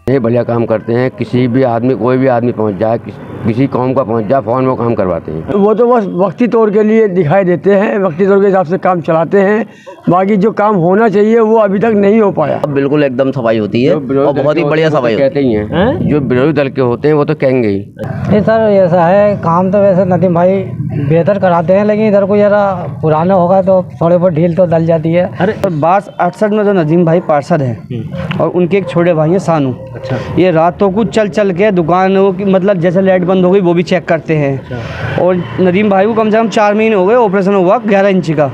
नहीं, बढ़िया काम करते हैं। किसी भी आदमी, कोई भी आदमी पहुंच जाए, किसी कौम का पहुंच जाए, फ़ौरन वो काम करवाते हैं। वो तो बस वक्ती तौर के लिए दिखाई देते हैं, वक्ती तौर के हिसाब से काम चलाते हैं। बाकी जो काम होना चाहिए वो अभी तक नहीं हो पाया। बिल्कुल एकदम सफाई होती है और बहुत ही बढ़िया सफाई होती है। कहते ही हैं जो विरोधी दल के होते हैं वो तो कहेंगे ही। नहीं सर, ऐसा है, काम तो वैसे नदीम भाई बेहतर कराते हैं, लेकिन इधर को जरा पुराना होगा तो थोड़े बहुत ढील तो डल जाती है। अरे 62-68 में जो नदीम भाई पार्षद हैं और उनके एक छोटे भाई हैं सानू। अच्छा। ये रातों को चल के दुकानों की, मतलब जैसे लाइट बंद हो गई वो भी चेक करते हैं। अच्छा। और नदीम भाई को कम से कम 4 महीने हो गए, ऑपरेशन हुआ 11 इंच का,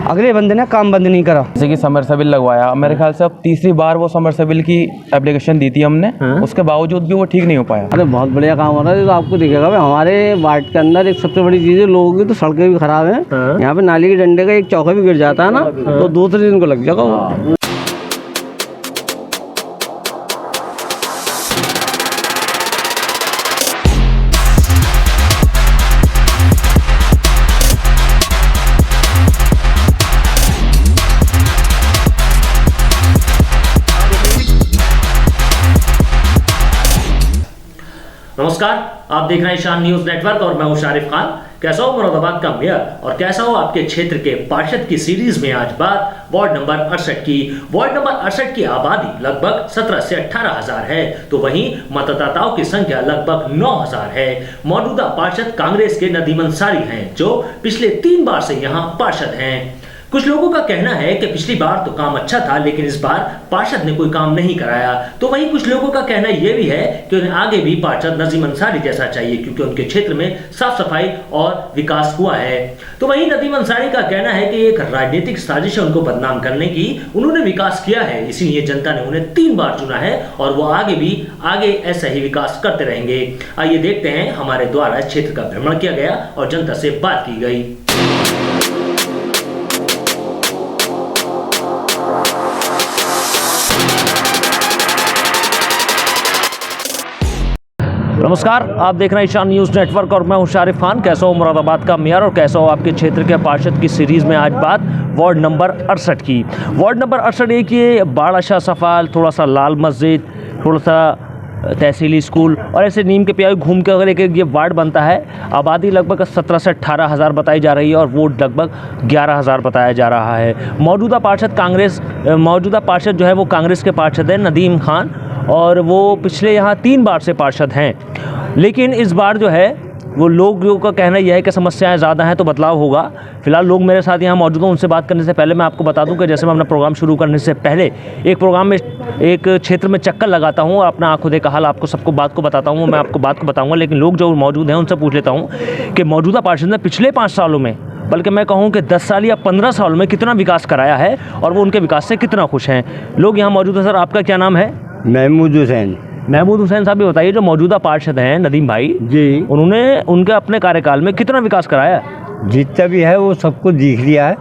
अगले बंदे ने काम बंद नहीं करा। जैसे कि समरसेबिल लगवाया, मेरे ख्याल से अब तीसरी बार वो समरसेबिल की एप्लीकेशन दी थी हमने, उसके बावजूद भी वो ठीक नहीं हो पाया। अरे बहुत बढ़िया काम हो रहा है। तो आपको दिखेगा भाई, हमारे वार्ड के अंदर एक सबसे बड़ी चीज़ है, लोगों की तो सड़कें भी खराब हैं। यहाँ पे नाली के डंडे का एक चौका भी गिर जाता है ना, तो दूसरे दिन को लग जाएगा वो। नमस्कार, आप देख रहे हैं ईशान न्यूज नेटवर्क और मैं हूं शारिफ खान। कैसा हो मुरादाबाद का मेयर और कैसा हो आपके क्षेत्र के पार्षद की सीरीज में आज बात वार्ड नंबर 68 की। वार्ड नंबर 68 की आबादी लगभग 17 से 18 हजार है, तो वहीं मतदाताओं की संख्या लगभग 9,000 है। मौजूदा पार्षद कांग्रेस के नदीम अंसारी हैं, जो पिछले 3 बार से यहाँ पार्षद हैं। कुछ लोगों का कहना है कि पिछली बार तो काम अच्छा था, लेकिन इस बार पार्षद ने कोई काम नहीं कराया। तो वहीं कुछ लोगों का कहना यह भी है कि उन्हें आगे भी पार्षद नदीम अंसारी जैसा चाहिए, क्योंकि उनके क्षेत्र में साफ सफाई और विकास हुआ है। तो वहीं नदीम अंसारी का कहना है कि एक राजनीतिक साजिश है उनको बदनाम करने की। उन्होंने विकास किया है, इसीलिए जनता ने उन्हें 3 बार चुना है और वो आगे ऐसा ही विकास करते रहेंगे। आइए देखते हैं, हमारे द्वारा क्षेत्र का भ्रमण किया गया और जनता से बात की गई। नमस्कार, आप देख रहे हैं ईशान न्यूज़ नेटवर्क और मैं हूं शारिफ खान। कैसा हो मुरादाबाद का मेयर और कैसा हो आपके क्षेत्र के पार्षद की सीरीज़ में आज बात वार्ड नंबर 68 की। वार्ड नंबर 68 एक ये बाड़ा शाह सफ़ाल, थोड़ा सा लाल मस्जिद, थोड़ा सा तहसीली स्कूल और ऐसे नीम के प्याज घूम के अगर एक ये वार्ड बनता है। आबादी लगभग 17 से 18 हज़ार बताई जा रही है और वोट लगभग 11,000 बताया जा रहा है। मौजूदा पार्षद जो है वो कांग्रेस के पार्षद हैं नदीम खान, और वो पिछले यहाँ 3 बार से पार्षद हैं। लेकिन इस बार जो है वो लोगों का कहना यह है कि समस्याएं ज़्यादा हैं तो बदलाव होगा। फिलहाल लोग मेरे साथ यहाँ मौजूद हैं, उनसे बात करने से पहले मैं आपको बता दूं कि जैसे मैं अपना प्रोग्राम शुरू करने से पहले एक प्रोग्राम में एक क्षेत्र में चक्कर लगाता हूँ और अपना आंखों देखा हाल आपको सबको बात को बताता हूँ। मैं आपको बात को बताऊँगा, लेकिन लोग जो मौजूद हैं उनसे पूछ लेता हूँ कि मौजूदा पार्षद ने पिछले 5 सालों में, बल्कि मैं कहूँ कि 10 साल या 15 सालों में कितना विकास कराया है और वो उनके विकास से कितना खुश हैं। लोग यहाँ मौजूद हैं। सर, आपका क्या नाम है? महमूद हुसैन। महमूद हुसैन साहब, ये बताइए जो मौजूदा पार्षद हैं नदीम भाई जी, उन्होंने उनके अपने कार्यकाल में कितना विकास कराया? जितना भी है वो सबको दिख लिया है,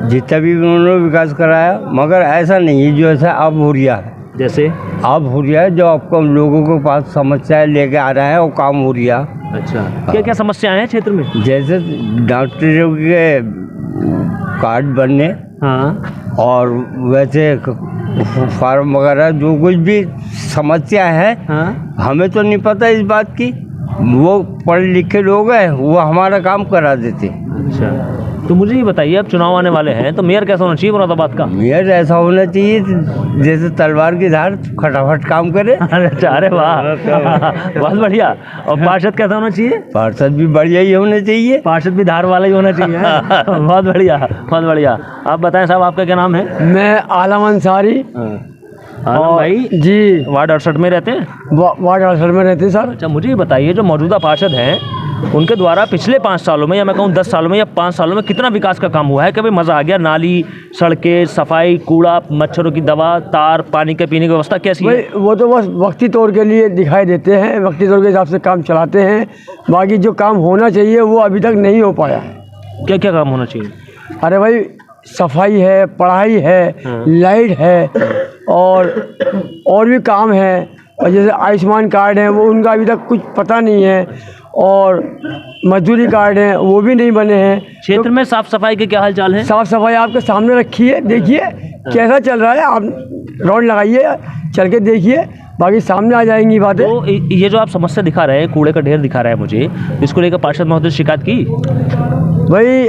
जितना भी उन्होंने विकास कराया, मगर ऐसा नहीं है जो ऐसा अब हो रहा है। जैसे अब हो रहा है जो आपको लोगों के पास समस्याएं लेके आ रहा है वो काम हो रहा। अच्छा, क्या क्या समस्याएं हैं क्षेत्र में? जैसे डॉक्टरों के कार्ड बनने, हाँ, और वैसे फार्म वगैरह जो कुछ भी समस्या है, हाँ, हमें तो नहीं पता इस बात की। वो पढ़े लिखे लोग हैं, वो हमारा काम करा देते। अच्छा, तो मुझे ये बताइए, अब चुनाव आने वाले हैं तो मेयर कैसा होना चाहिए मुरादाबाद का? मेयर ऐसा होना चाहिए जैसे तलवार की धार, फटाफट काम करे। अच्छा, अरे वाह, बहुत बढ़िया। और पार्षद कैसा होना चाहिए? पार्षद भी बढ़िया ही होने चाहिए, पार्षद भी धार वाला ही होना चाहिए। बहुत बढ़िया, बहुत बढ़िया। आप बताएं साहब, आपका क्या नाम है? मैं आलम अंसारी। और भाई जी, वार्ड 68 में रहते हैं? वार्ड 68 में रहते हैं सर। अच्छा, मुझे ये बताइए जो मौजूदा पार्षद हैं उनके द्वारा पिछले 5 सालों में, या मैं कहूँ 10 सालों में या 5 सालों में कितना विकास का काम हुआ है? कभी मज़ा आ गया? नाली, सड़कें, सफाई, कूड़ा, मच्छरों की दवा, तार, पानी के पीने की व्यवस्था कैसी है? वो तो बस वक्ती तौर के लिए दिखाई देते हैं, वक्ती तौर के हिसाब से काम चलाते हैं। बाकी जो काम होना चाहिए वो अभी तक नहीं हो पाया। क्या क्या काम होना चाहिए? अरे भाई, सफाई है, पढ़ाई है, लाइट है और भी काम है। और जैसे आयुष्मान कार्ड है वो उनका अभी तक कुछ पता नहीं है, और मजदूरी कार्ड है वो भी नहीं बने हैं। क्षेत्र में साफ सफाई के क्या हाल चाल है? साफ सफाई आपके सामने रखी है, देखिए कैसा चल रहा है। आप राउंड लगाइए, चल के देखिए, बाकी सामने आ जाएंगी बातें। तो ये जो आप समस्या दिखा रहे हैं, कूड़े का ढेर दिखा रहा है मुझे, इसको लेकर पार्षद महोदय से शिकायत की? भाई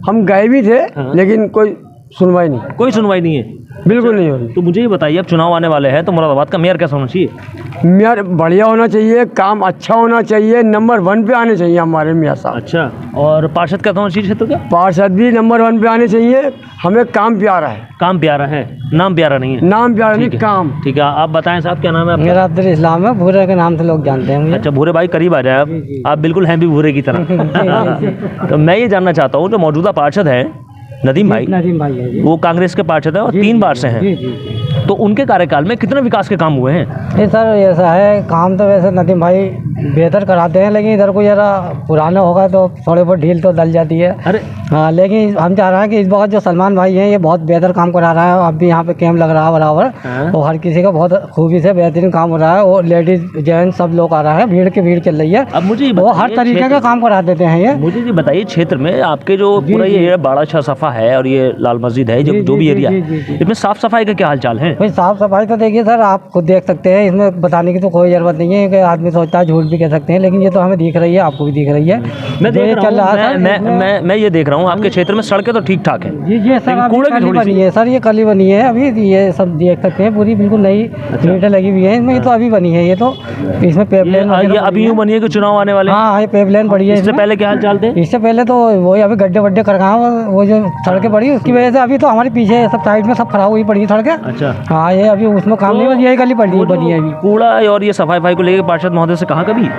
हम गए भी थे, लेकिन कोई सुनवाई नहीं, कोई सुनवाई नहीं है, बिल्कुल नहीं हो रही। तो मुझे ये बताइए, अब चुनाव आने वाले हैं तो मुरादाबाद का मेयर कैसा होना चाहिए? मेयर बढ़िया होना चाहिए, काम अच्छा होना चाहिए, नंबर 1 पे आने चाहिए हमारे मियाँ साहब। अच्छा, और पार्षद कैसा होना चाहिए क्षेत्र का? पार्षद भी नंबर 1 पे आने चाहिए। हमें काम प्यारा है, काम प्यारा है, नाम प्यारा नहीं है। नाम प्यारा नहीं, काम। ठीक है, आप बताएं साहब, क्या नाम है आपका? मेरा अब्दुल इस्लाम है, भूरे के नाम से लोग जानते हैं मुझे। अच्छा, भूरे भाई करीब आ जाए आप बिल्कुल हैं भी भूरे की तरह। तो मैं ये जानना चाहता हूँ, जो मौजूदा पार्षद हैं नदीम भाई भाई है जी। वो कांग्रेस के पार्षद है और 3 बार से हैं, तो उनके कार्यकाल में कितने विकास के काम हुए हैं? नहीं सर, ऐसा है, काम तो वैसे नदीम भाई बेहतर कराते हैं, लेकिन इधर कोई ज़रा पुराना होगा तो थोड़े बहुत ढील तो डल जाती है। अरे हाँ, लेकिन हम चाह रहे हैं कि इस वक्त जो सलमान भाई हैं ये बहुत बेहतर काम करा रहा है। अब भी यहाँ पे कैंप लग रहा है बराबर, और हर किसी का बहुत खूबी से बेहतरीन काम हो रहा है, और लेडीज जेंट्स सब लोग आ रहा है, भीड़ चल रही है। अब मुझे ये वो हर बताइए, तरीके का काम करा देते हैं ये। मुझे ये बताइए, क्षेत्र में आपके जो पूरा ये बाड़ा शाह सफा है और ये लाल मस्जिद है, जो भी एरिया है, इसमें साफ सफाई का क्या हाल चाल है? भाई साफ सफाई तो देखिए सर, आप खुद देख सकते हैं, इसमें बताने की तो कोई ज़रूरत नहीं है कि आदमी सोचता है, झूठ भी कह सकते हैं, लेकिन ये तो हमें दिख रही है, आपको भी दिख रही है। मैं देख रहा चल रहा है हूँ, सर, मैं ये देख रहा हूँ आपके क्षेत्र में सड़कें तो ठीक ठाक है, ये सर लेकिन अभी कूड़े की कल ही थोड़ी सी- बनी है सर, ये कल ही बनी है अभी, ये सब देख सकते हैं, पूरी बिल्कुल नई ईंटें लगी हुई है इसमें। ये तो अभी बनी है, ये तो इसमें पेपलाइन ये अभी यूँ बनी है कि चुनाव आने वाले हैं? हाँ, ये पेपलाइन पड़ी है इससे इसमें। पहले क्या हाल चाल थे? इससे पहले तो वही अभी गड्ढे वड्ढे करगाओ, वो जो सड़कें पड़ी उसकी वजह से अभी तो हमारे पीछे सब साइड में सब खराब हुई पड़ी है सड़कें। अच्छा, हाँ, ये अभी उसमें काम नहीं, बस यही गली बनी है अभी। कूड़ा और ये सफाई को लेकर पार्षद महोदय से कहा कभी?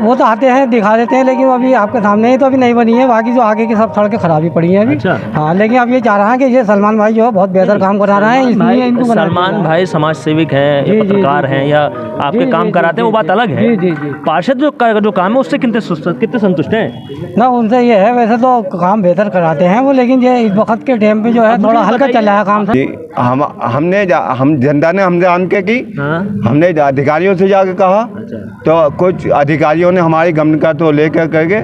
वो तो आते हैं, दिखा देते हैं, लेकिन अभी आपके सामने ही तो अभी नहीं बनी है, बाकी जो आगे की सब सड़कें खराब ही पड़ी हैं अभी। अच्छा। हाँ, लेकिन अब ये चाह रहा है कि ये सलमान भाई जो है बहुत बेहतर काम करा रहे हैं, इसलिए इनको बना सलमान दिया। भाई समाज सेविक हैं या जी, जी, पत्रकार जी, हैं या आपके काम जी, कराते हैं, वो बात अलग है। जी, जी, जी। पार्षद जो काम है उससे कितने संतुष्ट हैं? ना, उनसे ये है, वैसे तो काम बेहतर कराते हैं वो, लेकिन ये इस वक्त के टाइम पे जो है थोड़ा हल्का चल रहा है काम। जी, हम जनता ने हमसे आन के की, हमने अधिकारियों से जाके कहा, तो कुछ अधिकारियों ने हमारी गमन का तो लेकर करके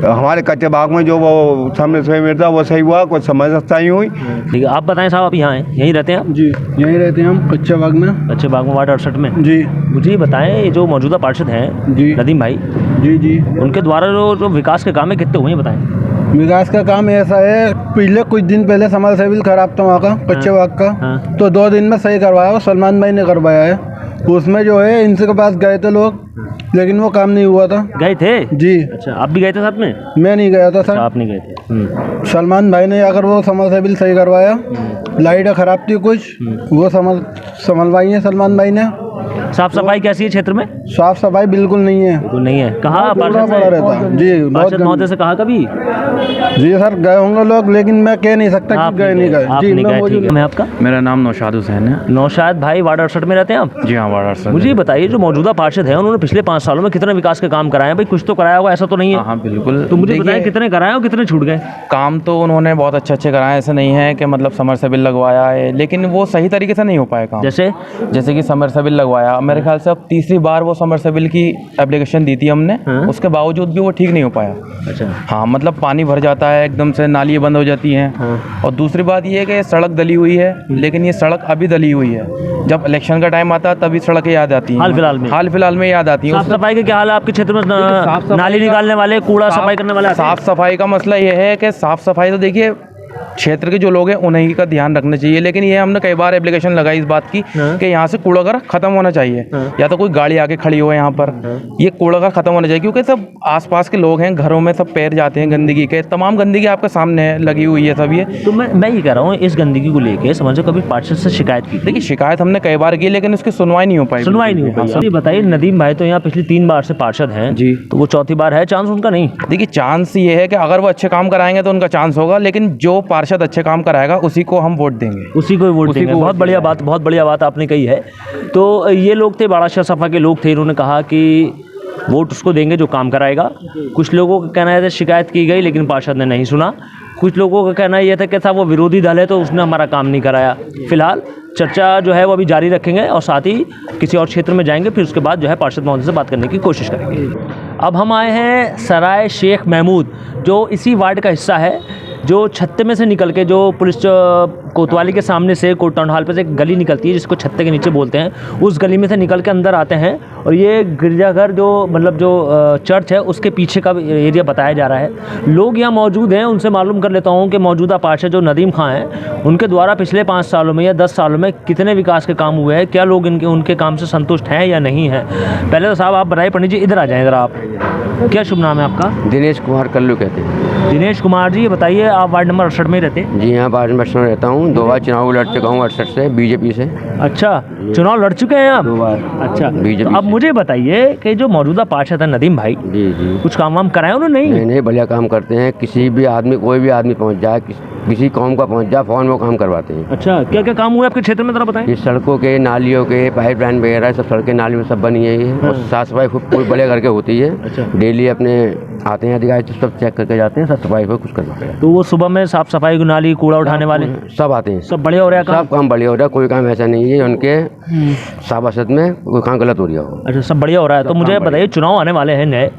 हमारे कच्चे बाग में जो वो समय मिलता वो सही हुआ, कुछ समस्या ही हुई। ठीक है, आप बताएं साहब, आप यहाँ हैं, यहीं रहते हैं आप? जी, यहीं रहते हैं हम, कच्चे बाग में। अच्छे बाग में, वार्ड 68 में। जी मुझे ये बताएं, ये जो मौजूदा पार्षद हैं जी नदीम भाई, जी उनके द्वारा जो विकास के काम है कितने हुए हैं बताएं? विकास का काम ऐसा है, पिछले कुछ दिन पहले समर सेविल खराब था वहाँ का, कच्चे बाग का, तो 2 दिन में सही करवाया, वो सलमान भाई ने करवाया है। उसमें जो है इनसे के पास गए थे लोग, लेकिन वो काम नहीं हुआ था। गए थे? जी। अच्छा, आप भी गए थे साथ में? मैं नहीं गया था अच्छा, सर, आप नहीं गए थे। सलमान भाई ने आकर वो समर सेविल सही करवाया। लाइटें खराब थी कुछ, वो समलवाई है सलमान भाई ने। साफ सफाई कैसी है क्षेत्र में? साफ सफाई बिल्कुल नहीं है, बिल्कुल नहीं है। कहा कूड़ा पार्षद पड़ा रहता है। जी, बहुत पार्षद महोदय से कहा कभी? जी सर, गए होंगे लोग, लेकिन मैं कह नहीं सकता कि गए नहीं गए। आप जी, नहीं मैं गए, मौजूद ठीक है। मैं आपका? मेरा नाम नौशाद हुसैन है। नौशाद भाई, वार्ड 68 में रहते हैं आप? जी हाँ, वार्ड 68। मुझे ये बताइए, जो मौजूदा पार्षद है उन्होंने पिछले 5 सालों में कितने विकास के काम कराए हैं? भाई कुछ तो कराया होगा, ऐसा तो नहीं है? हाँ बिल्कुल। तो मुझे देखिए, बताएं कितने कराए और कितने छूट गए? काम तो उन्होंने बहुत अच्छे कराए, ऐसा नहीं है कि मतलब समर सेविल लगवाया है, लेकिन वो सही तरीके से नहीं हो पाया काम। जैसे कि समर सेविल लगवाया, मेरे ख्याल से अब तीसरी बार वो समर सेविल की एप्लीकेशन दी थी हमने, उसके बावजूद भी वो ठीक नहीं हो पाया। अच्छा। हाँ, मतलब पानी भर जाता है एकदम से, नालियाँ बंद हो जाती हैं। और दूसरी बात ये है कि सड़क दली हुई है, लेकिन ये सड़क अभी दली हुई है, जब इलेक्शन का टाइम आता है तभी सड़कें याद आती हैं। हाल फिलहाल में याद आती हैं। साफ सफाई का क्या हाल है आपके क्षेत्र में? नाली निकालने वाले, कूड़ा सफाई करने वाले? साफ सफाई का मसला ये है कि साफ सफाई तो देखिए क्षेत्र के जो लोग हैं उन्हीं का ध्यान रखना चाहिए, लेकिन ये हमने कई बार एप्लीकेशन लगाई इस बात की कि यहाँ से कूड़ागर खत्म होना चाहिए, या तो कोई गाड़ी आके खड़ी हो यहाँ पर, ये कूड़ागर खत्म होना चाहिए, क्योंकि सब आसपास के लोग हैं, घरों में सब पैर जाते हैं गंदगी के, तमाम गंदगी आपके सामने है, लगी हुई है सब ये। तो मैं ये कह रहा हूँ, इस गंदगी को लेके समझो कभी पार्षद से शिकायत की? देखिए, शिकायत हमने कई बार की, लेकिन उसकी सुनवाई नहीं हो पाई। ये बताइए, नदीम भाई तो यहाँ पिछली 3 बार से पार्षद हैं जी, तो वो चौथी बार है, चांस उनका नहीं? देखिए, चांस ये है कि अगर वो अच्छे काम कराएंगे तो उनका चांस होगा, लेकिन जो पार्षद अच्छे काम कराएगा उसी को हम वोट देंगे, उसी को वोट देंगे। बहुत बढ़िया बात आपने कही है। तो ये लोग थे, बाड़ा शाह सफा के लोग थे, इन्होंने कहा कि वोट उसको देंगे जो काम कराएगा। कुछ लोगों का कहना है शिकायत की गई, लेकिन पार्षद ने नहीं सुना। कुछ लोगों का कहना यह था कि था वो विरोधी दल है तो उसने हमारा काम नहीं कराया। फिलहाल चर्चा जो है वो अभी जारी रखेंगे और साथ ही किसी और क्षेत्र में जाएंगे, फिर उसके बाद जो है पार्षद महोदय से बात करने की कोशिश करेंगे। अब हम आए हैं सराय शेख महमूद, जो इसी वार्ड का हिस्सा है। जो छत्ते में से निकल के जो पुलिस कोतवाली के सामने से कोट टाउन हॉल पे से एक गली निकलती है जिसको छत्ते के नीचे बोलते हैं, उस गली में से निकल के अंदर आते हैं और ये गिरजाघर जो मतलब जो चर्च है उसके पीछे का एरिया बताया जा रहा है। लोग यहाँ मौजूद हैं, उनसे मालूम कर लेता हूँ कि मौजूदा पार्षद जो नदीम खां हैं उनके द्वारा पिछले 5 सालों में या 10 सालों में कितने विकास के काम हुए हैं, क्या लोग उनके काम से संतुष्ट हैं या नहीं हैं। पहले तो साहब आप बताइए, पंडित जी इधर आ जाएं ज़रा आप, क्या शुभ नाम है आपका? दिनेश कुमार कल्लू कहते हैं। दिनेश कुमार जी, ये बताइए आप वार्ड नंबर 68 में रहते हैं? जी हाँ, वार्ड नंबर 68 में रहता हूँ। 2 बार चुनाव लड़ चुका हूँ 68 से बीजेपी से। अच्छा, चुनाव लड़ चुके हैं आप? 2 बार। अच्छा, बीजेपी तो अब मुझे बताइए कि जो मौजूदा पार्षद है नदीम भाई, जी कुछ काम वाम कराए उन्होंने? नहीं, बढ़िया काम करते हैं। किसी भी आदमी, कोई भी आदमी पहुँच जाए, किसी कौम का पहुँच जाए, फ़ौरन वो काम करवाते हैं। अच्छा, क्या क्या काम हुए आपके क्षेत्र में ज़रा बताएं? ये सड़कों के, नालियों के, पाइपलाइन वगैरह सब सड़कें नाली में सब बनी है ये। और साफ़ सफाई खूब कोई बड़े करके होती है। अच्छा। डेली अपने आते हैं अधिकारी तो सब चेक करके जाते हैं, सब सफाई को कुछ करना पड़ेगा। तो वो सुबह में साफ सफाई की नाली कूड़ा उठाने वाले सब आते हैं। सब बढ़िया हो रहा है काम? सब काम बढ़िया हो रहा है, कोई काम ऐसा नहीं है उनके सभासद में कोई काम गलत हो रहा हो। अच्छा, सब बढ़िया हो रहा है। तो मुझे बताइए, चुनाव आने वाले हैं नए,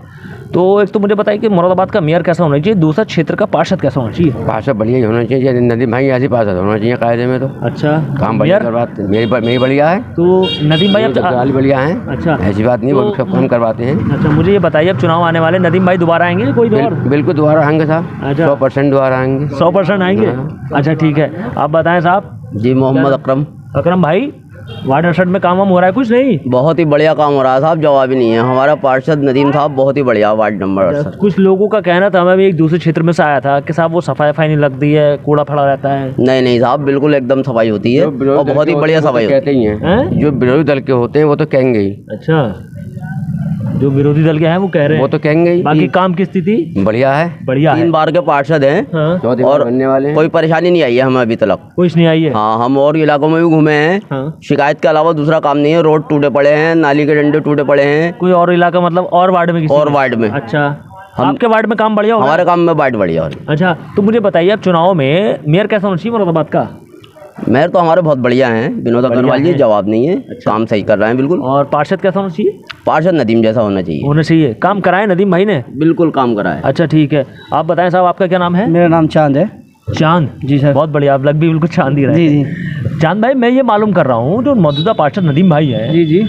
तो एक तो मुझे बताइए कि मुरादाबाद का मेयर कैसा होना चाहिए, दूसरा क्षेत्र का पार्षद कैसा होना चाहिए? पार्षद बढ़िया ही होना चाहिए। नदीम भाई ऐसे पार्षद होना चाहिए कायदे में। तो अच्छा, काम बढ़िया करवाते हैं। मेरी बढ़िया है तो नदीम भाई अब बढ़िया है। अच्छा, ऐसी बात नहीं, वो भी सब काम करवाते हैं। अच्छा, मुझे ये बताइए, अब चुनाव आने वाले, नदीम भाई दोबारा आएंगे? कोई और? बिल्कुल दोबारा आएंगे साहब। अच्छा। 100% दोबारा आएंगे। 100% आएंगे? अच्छा ठीक है, आप बताएं साहब। जी, मोहम्मद अकरम। अकरम भाई, वार्ड 68 में काम वाम हो रहा है कुछ? नहीं, बहुत ही बढ़िया काम हो रहा है साहब, जवाब ही नहीं है। हमारा पार्षद नदीम साहब बहुत ही बढ़िया, वार्ड नंबर 68। कुछ लोगों का कहना था, मैं भी एक दूसरे क्षेत्र में से आया था कि साहब वो सफाई नहीं लगती है, कूड़ा फड़ा रहता है। नहीं साहब, बिल्कुल एकदम सफाई होती है और बहुत ही बढ़िया सफाई होती है। कहते ही हैं जो विरोधी दल के होते हैं वो तो कहेंगे ही। अच्छा, जो विरोधी दल के हैं वो कह रहे हैं, वो तो कहेंगे ही। बाकी काम की स्थिति बढ़िया है। 3 बार के पार्षद हैं। हाँ। और बनने वाले हैं। कोई परेशानी नहीं आई है हमें अभी तक। कुछ नहीं आई है? हाँ, हम और इलाकों में भी घूमे हैं। हाँ। शिकायत के अलावा दूसरा काम नहीं है। रोड टूटे पड़े हैं, नाली के डंडे टूटे पड़े हैं। कोई और इलाका मतलब और वार्ड में? और वार्ड में। अच्छा, आपके वार्ड में काम बढ़िया हो? हमारे काम में वार्ड बढ़िया हो। अच्छा, तो मुझे बताइए, अब चुनाव में मेयर कैसा होना चाहिए मुरादाबाद का? मेयर तो हमारे बहुत बढ़िया हैं, विनोद अग्रवाल जी, जवाब नहीं है। काम सही कर रहे हैं बिल्कुल। और पार्षद कैसा होना चाहिए? पार्षद नदीम जैसा होना चाहिए। होना चाहिए। काम कराए नदीम भाई ने? बिल्कुल काम करा है। अच्छा ठीक है, आप बताएं साहब, आपका क्या नाम है? मेरा नाम चांद है। चांद जी सर, बहुत बढ़िया, आप लग भी बिल्कुल चांद ही रहे। जी। चांद भाई, मैं ये मालूम कर रहा हूँ, जो मौजूदा पार्षद नदीम भाई है, जी,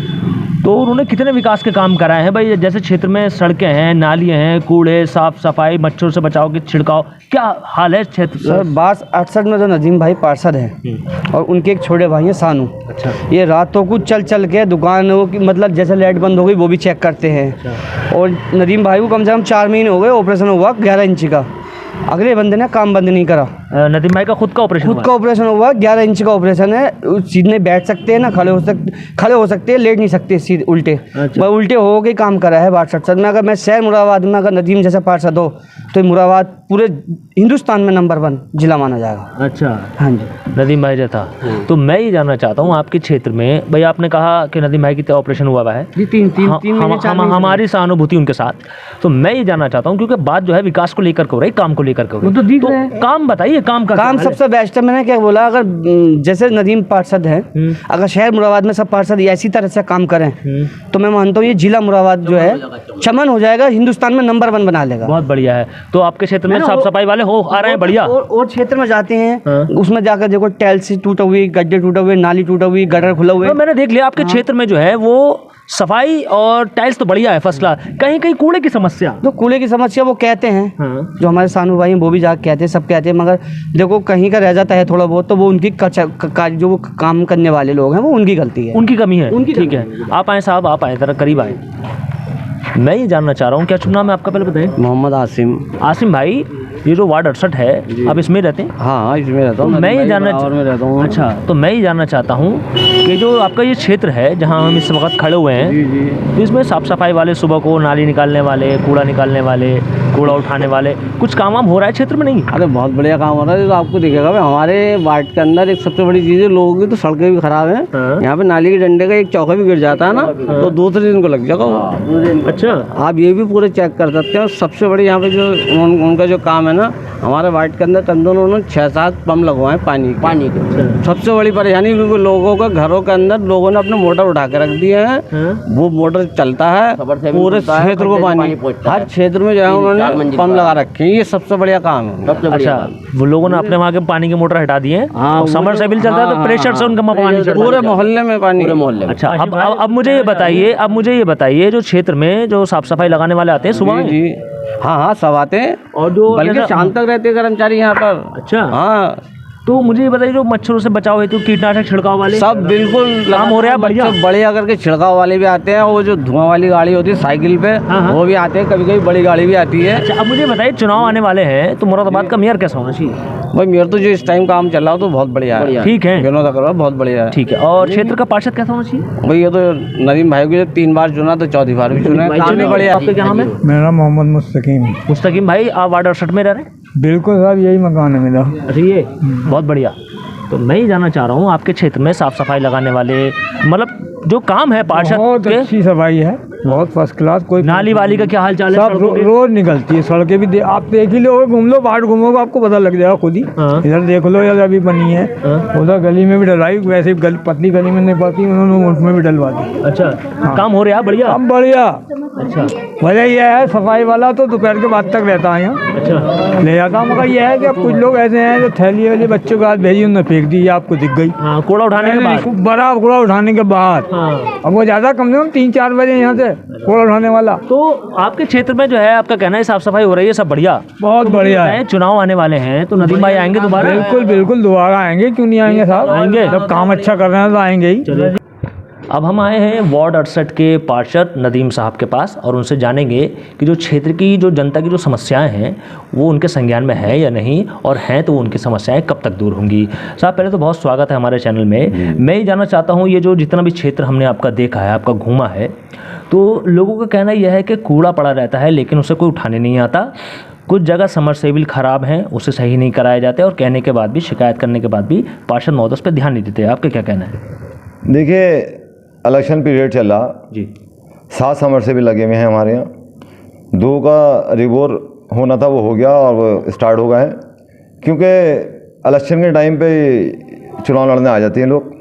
तो उन्होंने कितने विकास के काम कराए हैं भाई? जैसे क्षेत्र में सड़कें हैं, नालियाँ हैं, कूड़े, साफ सफाई, मच्छरों से बचाव के छिड़काव, क्या हाल है क्षेत्र? सर, 68 में जो नदीम भाई पार्षद हैं और उनके एक छोटे भाई हैं सानू। अच्छा। ये रातों को चल के दुकानों की, मतलब जैसे लाइट बंद हो गई वो भी चेक करते हैं। और नदीम भाई को कम से कम 4 महीने हो गए, ऑपरेशन हुआ 11 इंच का। अगले बंदे ने काम बंद नहीं करा। नदीम भाई का खुद का ऑपरेशन? खुद का ऑपरेशन हुआ, 11 इंच का ऑपरेशन है। सीधे बैठ सकते हैं ना, खड़े हो सकते हैं, लेट नहीं सकते सीधे उल्टे। अच्छा। उल्टे हो के काम करा है वार्ड 67 में। अगर मैं शहर मुरादाबाद में अगर नदीम जैसा पार्षद हो तो मुरादाबाद पूरे हिंदुस्तान में नंबर 1 जिला माना जाएगा। अच्छा, हाँ जी, नदीम भाई जैसा। तो मैं ये जानना चाहता हूँ, आपके क्षेत्र में भाई आपने कहा कि नदीम भाई की ऑपरेशन हुआ है जी, तीन हमारी सहानुभूति उनके साथ। तो मैं ये जानना चाहता हूँ, क्योंकि बात जो है विकास को लेकर के हो रही, काम को लेकर के हो रही, तो काम बताइए, काम सबसे बेस्ट है। मैंने क्या बोला, अगर जैसे नदीम पार्षद है, अगर शहर मुरादाबाद में सब पार्षद इसी तरह से काम करें तो मैं मानता हूँ ये जिला मुरादाबाद जो है चमन हो जाएगा, हिंदुस्तान में नंबर 1 बना लेगा। बहुत बढ़िया है। तो आपके क्षेत्र में साफ सफाई वाले हो आ रहे हैं? बढ़िया। और क्षेत्र में जाते हैं, उसमें जाकर देखो टाइल्स टूटे हुए, गड्ढे टूटे हुए, नाली टूटे हुए, गटर खुला हुए। मैंने देख लिया आपके क्षेत्र में जो है वो सफाई और टाइल्स तो बढ़िया है, फर्स्ट क्लास। कहीं कहीं कूड़े की समस्या? तो कूड़े की समस्या वो कहते हैं, जो हमारे सानू भाई हैं वो भी जाकर कहते हैं, सब कहते हैं, मगर देखो कहीं का रह जाता है थोड़ा बहुत तो वो उनकी जो वो काम करने वाले लोग हैं वो उनकी गलती है, उनकी कमी है। उनकी ठीक है। आप आए साहब, आप आए जरा करीब आए। मैं ये जानना चाह रहा हूँ, क्या शुभ नाम है आपका, पहले बताइए। मोहम्मद आसिम। आसिम भाई, ये जो वार्ड 68 है, आप इसमें रहते हैं? हाँ, इसमें रहता हूँ। मैं ये जानना अच्छा, तो मैं ये जानना चाहता हूँ कि जो आपका ये क्षेत्र है जहाँ हम इस वक्त खड़े हुए हैं, तो इसमें साफ सफाई वाले, सुबह को नाली निकालने वाले, कूड़ा निकालने वाले, कूड़ा उठाने वाले, कुछ काम वाम हो रहा है क्षेत्र में? नहीं। अरे बहुत बढ़िया काम हो रहा है। तो आपको दिखेगा भाई, हमारे वार्ड के अंदर एक सबसे बड़ी चीज़ है, लोगों की तो सड़कें भी खराब हैं। यहाँ पे नाली के डंडे का एक चौका भी गिर जाता है ना, तो दूसरे दिन को लग जाएगा। अच्छा, आप ये भी पूरे चेक कर सकते हैं। सबसे बड़ी यहाँ पे जो उनका जो काम है है ना, हमारे वार्ड के अंदर तंदूर उन्होंने 6-7 पंप लगवाए पानी के। सबसे बड़ी परेशानी क्योंकि लोगों के घरों के अंदर लोगों ने अपने मोटर उठा के रख दिए हैं, वो मोटर चलता है पूरे क्षेत्र को पानी, हर क्षेत्र में जो है उन्होंने पंप लगा रखे हैं। ये सबसे बढ़िया काम है। अच्छा, वो लोगों ने अपने वहाँ के पानी की मोटर हटा दिए हैं, समर सेबिल चलता है तो प्रेशर से उनका पानी पूरे मोहल्ले में पानी, पूरे मोहल्ले में। अच्छा, अब मुझे ये बताइए जो क्षेत्र में जो साफ सफाई लगाने वाले आते हैं सुबह? जी, हाँ सब आते हैं, और जो बल्कि शाम तक रहते हैं कर्मचारी यहाँ पर। अच्छा, हाँ, तो मुझे ये बताइए जो मच्छरों से बचाव हेतु कीटनाशक छिड़काव वाले सब बिल्कुल काम हो रहा है बढ़िया? बढ़िया करके छिड़काव वाले भी आते हैं, वो जो धुआं वाली गाड़ी होती है साइकिल पे, वो भी आते हैं, कभी कभी बड़ी गाड़ी भी आती है। अच्छा, अब मुझे बताइए चुनाव आने वाले हैं तो मुरादाबाद का मेयर कैसा होना चाहिए? भाई मेयर तो जो इस टाइम काम चल रहा हो तो बहुत बढ़िया है, ठीक है, विनोद अग्रवाल बहुत बढ़िया है, ठीक है। और क्षेत्र का पार्षद कैसा होना चाहिए? भाई ये तो नदीम भाई को 3 बार चुना तो 4थी बार भी चुना है, काम भी बढ़िया। आपका क्या नाम है? मेरा मोहम्मद मुस्तकीम। मुस्तकीम भाई, आप वार्ड 68 में रह रहे हैं? बिल्कुल साहब, यही मकान है मेरा। अच्छा, ये बहुत बढ़िया। तो मैं ही जानना चाह रहा हूँ आपके क्षेत्र में साफ सफाई लगाने वाले, मतलब जो काम है पार्षद बहुत के, अच्छी सफाई है, बहुत फर्स्ट क्लास। कोई नाली वाली का क्या हाल चाल है? सब रोज निकलती है सड़कें भी, आप देख ही लो, घूम लो, बाहर घूमोगे आपको पता लग जाएगा खुद ही। इधर देख लो, इधर अभी बनी है, उधर गली में भी डलाई, वैसे पतली गली में नहीं पड़ती, उन्होंने उसमें भी डलवा दी। अच्छा, काम हो रहा है बढ़िया? अब बढ़िया। अच्छा, वजह यह है सफाई वाला तो दोपहर के बाद तक रहता है यहाँ, अच्छा ले जाता हूँ। मगर यह है कि अब कुछ लोग ऐसे हैं जो थैली वाले बच्चों के हाथ भेजी, उन्होंने फेंक दी, आपको दिख गई। हाँ, कूड़ा उठाने के बाद, बड़ा कूड़ा उठाने के बाद, अब वो ज़्यादा कम से कम 3-4 बजे यहाँ से कूड़ा उठाने वाला। तो आपके क्षेत्र में जो है आपका कहना है साफ सफाई हो रही है, सब बढ़िया? बहुत बढ़िया है। चुनाव आने वाले हैं तो नदीम भाई आएंगे दोबारा? बिल्कुल बिल्कुल, दोबारा आएंगे, क्यों नहीं आएंगे साहब, आएंगे। जब काम अच्छा कर रहे हैं तो आएंगे ही। अब हम आए हैं वार्ड 68 के पार्षद नदीम साहब के पास और उनसे जानेंगे कि जो क्षेत्र की जो जनता की जो समस्याएं हैं वो उनके संज्ञान में है या नहीं, और हैं तो उनकी समस्याएं कब तक दूर होंगी। साहब, पहले तो बहुत स्वागत है हमारे चैनल में। मैं ये जानना चाहता हूँ, ये जो जितना भी क्षेत्र हमने आपका देखा है, आपका घूमा है, तो लोगों का कहना यह है कि कूड़ा पड़ा रहता है लेकिन उसे कोई उठाने नहीं आता, कुछ जगह समरसेबिल खराब हैं, उसे सही नहीं कराए जाते, और कहने के बाद भी, शिकायत करने के बाद भी पार्षद महोदय उस पर ध्यान नहीं देते। आपका क्या कहना है? देखिए, इलेक्शन पीरियड चल रहा जी, 7 समरसेबिल लगे हुए हैं हमारे यहाँ, 2 का रिवोर होना था वो हो गया और वो स्टार्ट हो गए हैं, क्योंकि इलेक्शन के टाइम पे चुनाव लड़ने आ जाते हैं लोग,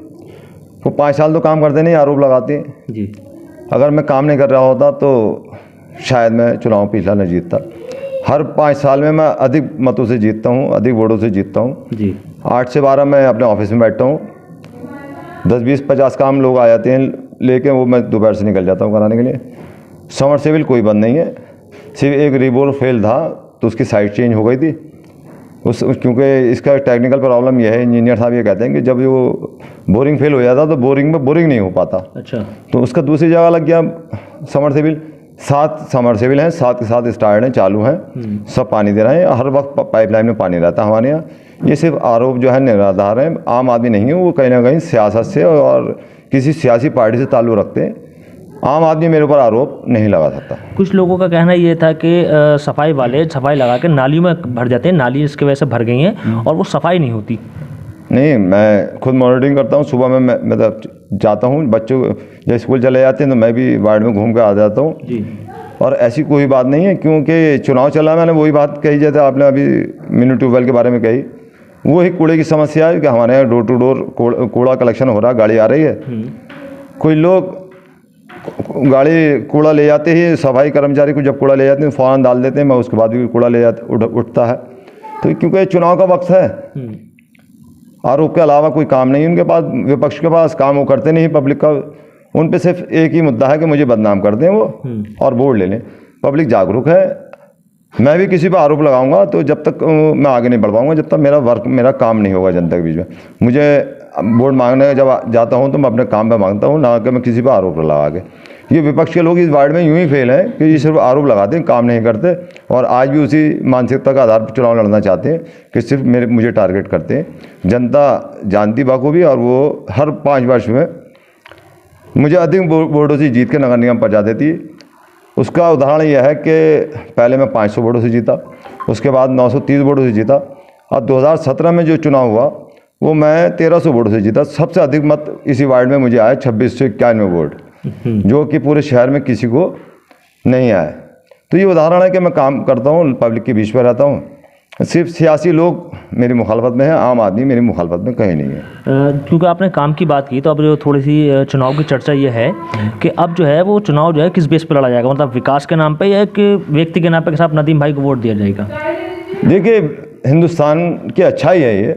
वो 5 साल तो काम करते नहीं, आरोप लगाते हैं जी। अगर मैं काम नहीं कर रहा होता तो शायद मैं चुनाव पिछला नहीं जीतता। हर 5 साल में मैं अधिक मतों से जीतता हूँ, अधिक वोटों से जीतता हूँ जी। 8 से 12 मैं अपने ऑफिस में बैठता हूँ, 10, 20, 50 काम लोग आ जाते हैं लेके, वो मैं दोपहर से निकल जाता हूँ कराने के लिए। समरसेबिल कोई बंद नहीं है, सिर्फ एक रिबोर फेल था तो उसकी साइड चेंज हो गई थी क्योंकि इसका टेक्निकल प्रॉब्लम यह है, इंजीनियर साहब ये कहते हैं कि जब वो बोरिंग फेल हो जाता तो बोरिंग में बोरिंग नहीं हो पाता। अच्छा, तो उसका दूसरी जगह लग गया समरसेबिल। 7 समरसेबिल हैं, 7 के 7 स्टार्ट हैं, चालू हैं, सब पानी दे रहे हैं, हर वक्त पाइपलाइन में पानी रहता है हमारे यहाँ। ये सिर्फ आरोप जो है निराधार है, आम आदमी नहीं है, वो कहीं ना कहीं सियासत से और किसी सियासी पार्टी से ताल्लुक़ रखते हैं। आम आदमी मेरे ऊपर आरोप नहीं लगा सकता। कुछ लोगों का कहना ये था कि सफाई वाले सफाई लगा के नालियों में भर जाते हैं, नाली इसकी वजह से भर गई हैं और वो सफाई नहीं होती। नहीं, मैं खुद मॉनिटरिंग करता हूँ, सुबह में मैं मतलब जाता हूँ, बच्चों जब स्कूल चले जाते हैं तो मैं भी वार्ड में घूम कर आ जाता हूँ जी। और ऐसी कोई बात नहीं है, क्योंकि चुनाव चला, मैंने वही बात कही जैसे आपने अभी मिनी ट्यूबवेल के बारे में कही, वो ही कूड़े की समस्या है कि हमारे यहाँ डोर टू डोर कूड़ा कलेक्शन हो रहा है, गाड़ी आ रही है, कोई लोग गाड़ी कूड़ा ले जाते ही, सफाई कर्मचारी को जब कूड़ा ले जाते हैं फ़ौरन डाल देते हैं, मैं उसके बाद भी कूड़ा ले जाते उठता है। तो क्योंकि चुनाव का वक्त है, आरोप के अलावा कोई काम नहीं उनके पास, विपक्ष के पास काम वो करते नहीं, पब्लिक का उन पे सिर्फ एक ही मुद्दा है कि मुझे बदनाम कर दें वो और वोट ले लें। पब्लिक जागरूक है, मैं भी किसी पर आरोप लगाऊंगा तो जब तक मैं आगे नहीं बढ़ पाऊंगा, जब तक मेरा काम नहीं होगा जनता के बीच में। मुझे वोट मांगने जब जाता हूं तो मैं अपने काम पे मांगता हूं, ना कि मैं किसी पर आरोप लगा के। ये विपक्ष के लोग इस वार्ड में यूं ही फेल हैं कि ये सिर्फ आरोप लगाते हैं, काम नहीं करते, और आज भी उसी मानसिकता का आधार पर चुनाव लड़ना चाहते हैं कि सिर्फ मुझे टारगेट करते हैं। जनता जानती बाखूबी, और वो हर 5 वर्ष में मुझे अधिक वोटों से जीत के नगर निगम पहुँचा देती है। उसका उदाहरण यह है कि पहले मैं 500 वोटों से जीता, उसके बाद 930 वोटों से जीता, और 2017 में जो चुनाव हुआ वो मैं 1300 वोटों से जीता। सबसे अधिक मत इसी वार्ड में मुझे आए, 2691 वोट, जो कि पूरे शहर में किसी को नहीं आए। तो ये उदाहरण है कि मैं काम करता हूँ, पब्लिक के बीच में रहता हूँ, सिर्फ सियासी लोग मेरी मुखालफत में है, आम आदमी मेरी मुखालफत में कहीं नहीं है। क्योंकि आपने काम की बात की तो अब जो थोड़ी सी चुनाव की चर्चा ये है कि अब जो है वो चुनाव जो है किस बेस पर लड़ा जाएगा, मतलब विकास के नाम पे या कि व्यक्ति के नाम पे, कि साहब नदीम भाई को वोट दिया जाएगा? देखिए, हिंदुस्तान की अच्छाई है ये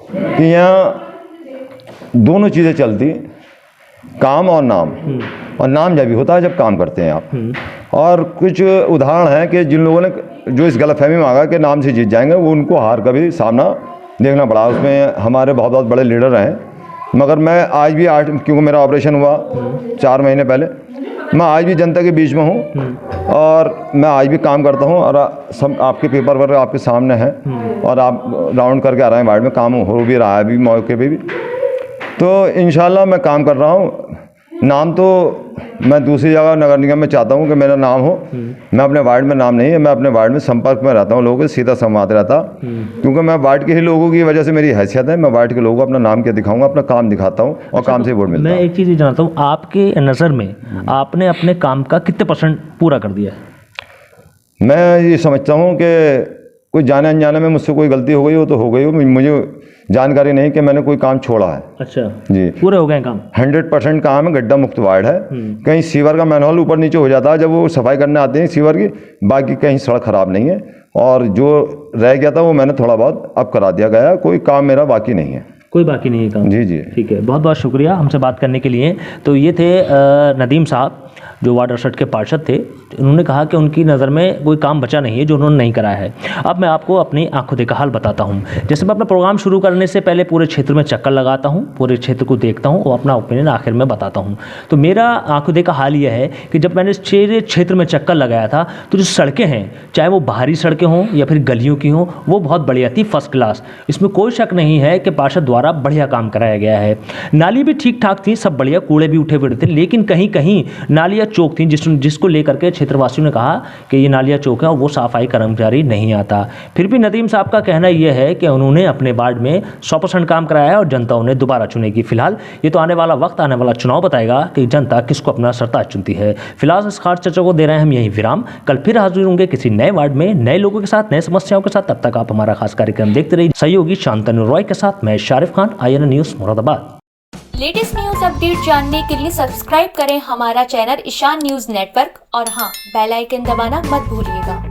कि यहाँ दोनों चीज़ें चलती, काम और नाम। और नाम जब भी होता है जब काम करते हैं आप। और कुछ उदाहरण हैं कि जिन लोगों ने जो इस गलतफहमी में आ गया कि नाम से जीत जाएंगे, वो उनको हार का भी सामना देखना पड़ा। उसमें हमारे बहुत बहुत बड़े लीडर हैं, मगर मैं आज भी क्योंकि मेरा ऑपरेशन हुआ 4 महीने पहले, मैं आज भी जनता के बीच में हूँ और मैं आज भी काम करता हूँ। और सब आपके पेपर वर्क आपके सामने हैं और आप राउंड करके आ रहे हैं वार्ड में, काम हो भी रहा है अभी मौके पे भी। तो इंशाल्लाह मैं काम कर रहा हूँ। नाम तो मैं दूसरी जगह नगर निगम में चाहता हूँ कि मेरा नाम हो। मैं अपने वार्ड में नाम नहीं है, मैं अपने वार्ड में संपर्क में रहता हूँ, लोगों के सीधा संवाद रहता, क्योंकि मैं वार्ड के ही लोगों की वजह से मेरी हैसियत है। मैं वार्ड के लोगों को अपना नाम क्या दिखाऊंगा, अपना काम दिखाता हूँ और काम से वोट मिलता है। मैं एक चीज़ ये जानता हूँ, आपके नज़र में आपने अपने काम का कितने % पूरा कर दिया है? मैं ये समझता हूँ कि कोई जाने अनजाने में मुझसे कोई गलती हो गई हो तो हो गई हो, मुझे जानकारी नहीं कि मैंने कोई काम छोड़ा है। अच्छा जी, पूरे हो गए काम? 100% काम है। गड्ढा मुक्त वार्ड है। कहीं सीवर का मैनहोल ऊपर नीचे हो जाता है जब वो सफाई करने आते हैं सीवर की, बाकी कहीं सड़क खराब नहीं है। और जो रह गया था वो मैंने थोड़ा बहुत अब करा दिया गया है, कोई काम मेरा बाकी नहीं है। कोई बाकी नहीं है काम? जी जी, ठीक है, बहुत बहुत शुक्रिया हमसे बात करने के लिए। तो ये थे नदीम साहब जो वार्ड 68 के पार्षद थे। उन्होंने कहा कि उनकी नज़र में कोई काम बचा नहीं है जो उन्होंने नहीं कराया है। अब मैं आपको अपनी आंखों देखा हाल बताता हूँ। जैसे मैं अपना प्रोग्राम शुरू करने से पहले पूरे क्षेत्र में चक्कर लगाता हूँ, पूरे क्षेत्र को देखता हूँ और अपना ओपिनियन आखिर में बताता हूँ। तो मेरा आंखों देखा हाल यह है कि जब मैंने क्षेत्र में चक्कर लगाया था तो जो सड़कें हैं, चाहे वो बाहरी सड़कें हों या फिर गलियों की हों, वो बहुत बढ़िया थी, फर्स्ट क्लास। इसमें कोई शक नहीं है कि पार्षद द्वारा बढ़िया काम कराया गया है। नाली भी ठीक ठाक थी, सब बढ़िया, कूड़े भी उठे हुए थे, लेकिन कहीं कहीं नालियाँ चौक थी जिसको लेकर के क्षेत्रवासियों ने कहा कि ये नालियाँ चौक है और वो सफाई कर्मचारी नहीं आता। फिर भी नदीम साहब का कहना यह है कि उन्होंने अपने वार्ड में 100% काम कराया है और जनता उन्हें दोबारा चुनेगी। फिलहाल ये तो आने वाला वक्त, आने वाला चुनाव बताएगा कि जनता किसको अपना सरताज चुनती है। फिलहाल इस खास चर्चा को दे रहे हैं हम यहीं विराम। कल फिर हाजिर होंगे किसी नए वार्ड में, नए लोगों के साथ, नए समस्याओं के साथ। तब तक आप हमारा खास कार्यक्रम देखते रहिए। सहयोगी शांतनु रॉय के साथ मैं Sharif Khan, IANA news Moradabad. Latest news update जानने के लिए सब्सक्राइब करें हमारा चैनल ईशान न्यूज नेटवर्क और हाँ, बेल आइकन दबाना मत भूलिएगा।